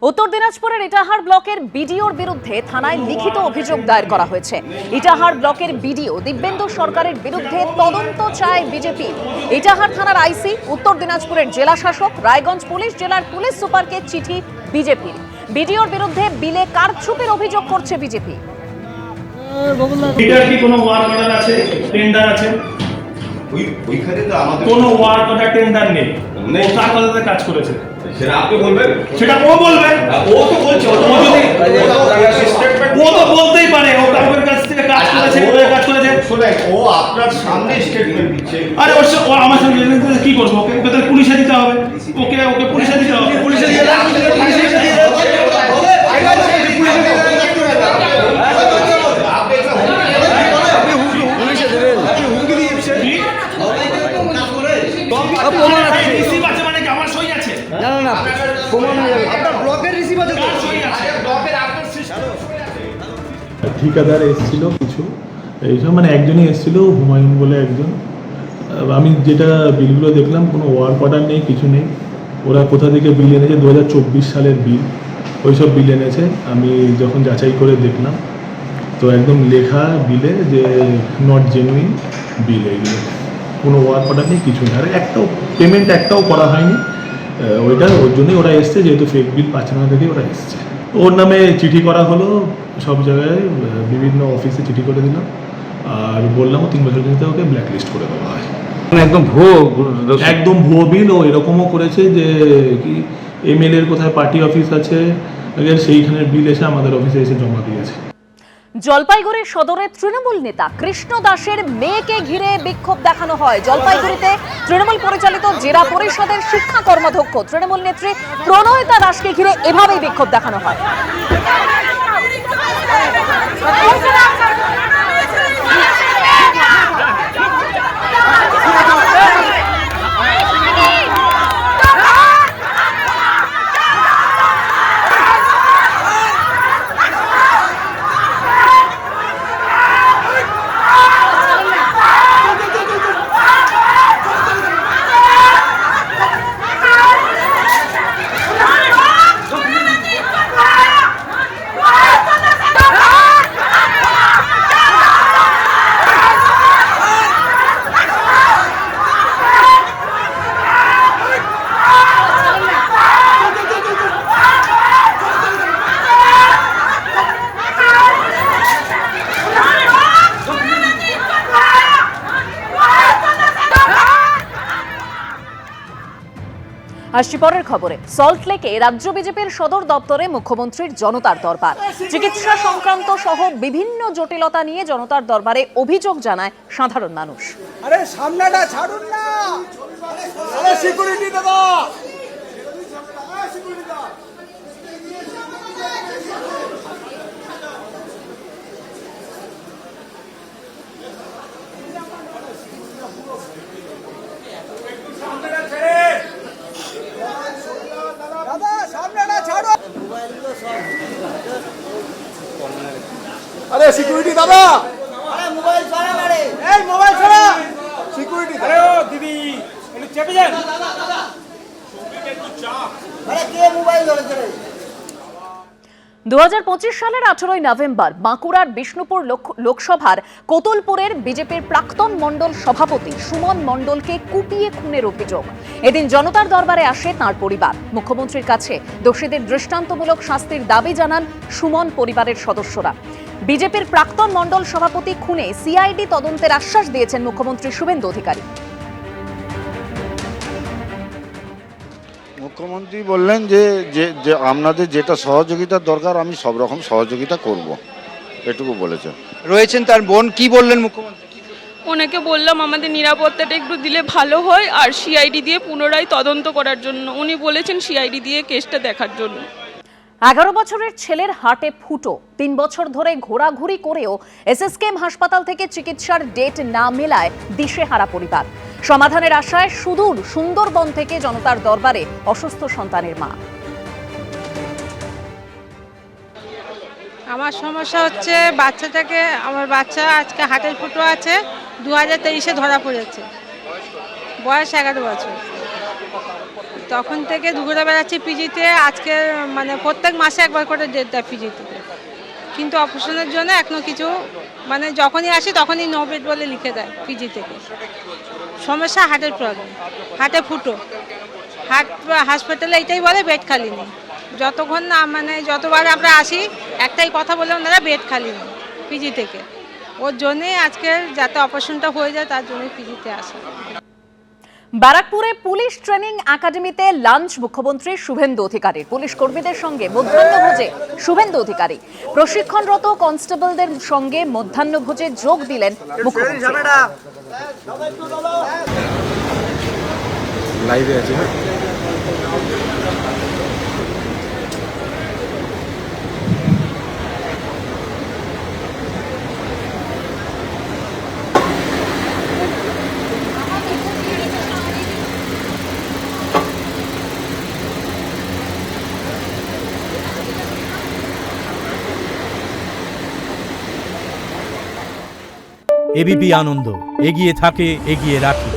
উত্তর দিনাজপুরের ইটাহার ব্লকের বিডিওর বিরুদ্ধে থানায় লিখিত অভিযোগ দায়ের করা হয়েছে। ইটাহার ব্লকের বিডিও দিব্যেন্দু সরকারের বিরুদ্ধে তদন্ত চায় বিজেপি। ইটাহার থানার আইসি, উত্তর দিনাজপুরের জেলা শাসক, রায়গঞ্জ পুলিশ জেলার পুলিশ সুপারকে চিঠি বিজেপির। বিডিওর বিরুদ্ধে বিলে কারচুপির অভিযোগ করছে বিজেপি। এটা কি কোনো ওয়ার্ক অর্ডার আছে, টেন্ডার আছে? ওইখানে তো আমাদের কোনো ওয়ার্ক অর্ডার টেন্ডার নেই। ও কার কথাতে কাজ করেছে সেটা আপনি বলবেন, সেটা ও বলবে। ও তো বলছে, ও তো বলতেই পারে ও কারোর কাছ থেকে কাজ করেছে, কোথায় কাজ করেছে। শুনে ও আপনার সামনে স্টেটমেন্ট দিচ্ছে। আরে ও আমার সঙ্গে কি করবো? ওকে তো পুলিশে দিতে হবে, ওকে পুলিশে দিতে হবে। পুলিশে দিয়ে ঠিকাদার এসেছিল কিছু এইসব, মানে একজনই এসেছিল, হুমায়ুন বলে একজন। আমি যেটা বিলগুলো দেখলাম কোনো ওয়ার্ক অর্ডার নেই, কিছু নেই। ওরা কোথা থেকে বিল এনেছে, 2024 সালের বিল, ওইসব বিল এনেছে। আমি যখন যাচাই করে দেখলাম তো একদম লেখা বিলে যে নট জেনুইন বিল, এইগুলো কোনো ওয়ার্ক অর্ডার নেই, কিছু নেই। আর একটাও পেমেন্ট একটাও করা হয়নি। ওর জন্যই ওরা এসছে, যেহেতু ফেক বিল পাচ্ছে না দেখেই ওরা এসছে। ওর নামে চিঠি করা হলো, সব জায়গায় বিভিন্ন অফিসে চিঠি করে দিলাম, আর বললাম 3 বছর দিতে ওকে ব্ল্যাক লিস্ট করে দেওয়া হয়। একদম ভুয়ো বিল। ও এরকমও করেছে যে কি এমএলএর কোথায় পার্টি অফিস আছে, সেইখানের বিল এসে আমাদের অফিসে এসে জমা দিয়েছে। জলপাইগুড়ি সদরের তৃণমূল নেতা কৃষ্ণ দাসের মেয়েকে ঘিরে বিক্ষোভ দেখানো হয়। জলপাইগুড়িতে তৃণমূল পরিচালিত জেলা পরিষদের শিক্ষা কর্মাধ্যক্ষ তৃণমূল নেত্রী প্রণয়িতা দাসকে ঘিরে এভাবেই বিক্ষোভ দেখানো হয়। আসছি পরের খবরে। সল্টলেকে রাজ্য বিজেপির সদর দপ্তরে মুখ্যমন্ত্রীর জনতার দরবার। চিকিৎসা সংক্রান্ত সহ বিভিন্ন জটিলতা নিয়ে জনতার দরবারে অভিযোগ জানায় সাধারণ মানুষ। আরে সামনেটা ছাড়ুন না, আরে সিকিউরিটি দাদা, আরে সিকিউরিটি দাদা, আরে মোবাইল ছাড়া, আরে এই মোবাইল ছাড়া, সিকিউরিটি আরে ও দিদি একটু চেপে যান দাদা, সঙ্গীকে একটু চাপ, আরে কে মোবাইল ধরেছে রে। 2025 সালের 18 নভেম্বর বাঁকুড়ার বিষ্ণুপুর লোকসভার কোতুলপুরের বিজেপির প্রাক্তন মণ্ডল সভাপতি সুমন মণ্ডলকে কুপিয়ে খুনের অভিযোগ। এদিন জনতার দরবারে আসে তাঁর পরিবার। মুখ্যমন্ত্রীর কাছে দোষীদের দৃষ্টান্তমূলক শাস্তির দাবি জানান সুমন পরিবারের সদস্যরা। বিজেপির প্রাক্তন মণ্ডল সভাপতি খুনে সিআইডি তদন্তের আশ্বাস দিয়েছেন মুখ্যমন্ত্রী শুভেন্দু অধিকারী। মুখ্যমন্ত্রী বললেন যে আপনাদের যেটা সহযোগিতার দরকার আমি সব রকম সহযোগিতা করব, এটুকু বলেছেন। রয়েছেন তার বোন, কি বললেন মুখ্যমন্ত্রী? ওনাকে বললাম আমাদের নিরাপত্তাটা একটু দিলে ভালো হয়, আর সিআইডি দিয়ে পুনরায় তদন্ত করার জন্য। উনি বলেছেন সিআইডি দিয়ে কেসটা দেখার জন্য। 11 বছরের ছেলের হার্টে ফুটো। 3 বছর ধরে ঘোরাঘুরি করেও এসএসকেএম হাসপাতাল থেকে চিকিৎসার ডেট না মেলায় দিশেহারা পরিবার। সমাধানের আশায় সুদূর সুন্দরবন থেকে জনতার দরবারে অসুস্থ সন্তানের মা। আমার সমস্যা হচ্ছে বাচ্চাটাকে, আমার বাচ্চা আজকে হার্টের ফুটো আছে, 2023-এ ধরা পড়েছে, বয়স 11 বছর। তখন থেকে ঘুরে বেড়াচ্ছি পিজিতে। আজকে মানে প্রত্যেক মাসে একবার করে ডেট দেয় পিজিতে, কিন্তু অপারেশনের জন্য এখনো কিছু মানে যখনই আসি তখনই নো বেড বলে লিখে দেয় পিজি থেকে। সমস্যা হার্টের প্রবলেম, হার্টে ফুটো। হাসপাতালে এইটাই বলে বেড খালি নেই। যতক্ষণ না মানে যতবার আমরা আসি একটাই কথা বলে ওনারা বেড খালি নেই পিজি থেকে। ওর জন্যেই আজকে যাতে অপারেশনটা হয়ে যায় তার জন্য পিজিতে আসা। ব্যারাকপুরে পুলিশ ট্রেনিং একাডেমিতে লাঞ্চ মুখ্যমন্ত্রী শুভেন্দু অধিকারীর। পুলিশ কর্মীদের সঙ্গে মধ্যাহ্নভোজে শুভেন্দু অধিকারী। প্রশিক্ষণরত কনস্টেবলদের সঙ্গে মধ্যাহ্নভোজে যোগ দিলেন মুখ্যমন্ত্রী। লাইভে আছে না? এবিপি আনন্দ, এগিয়ে থাকে, এগিয়ে রাখে।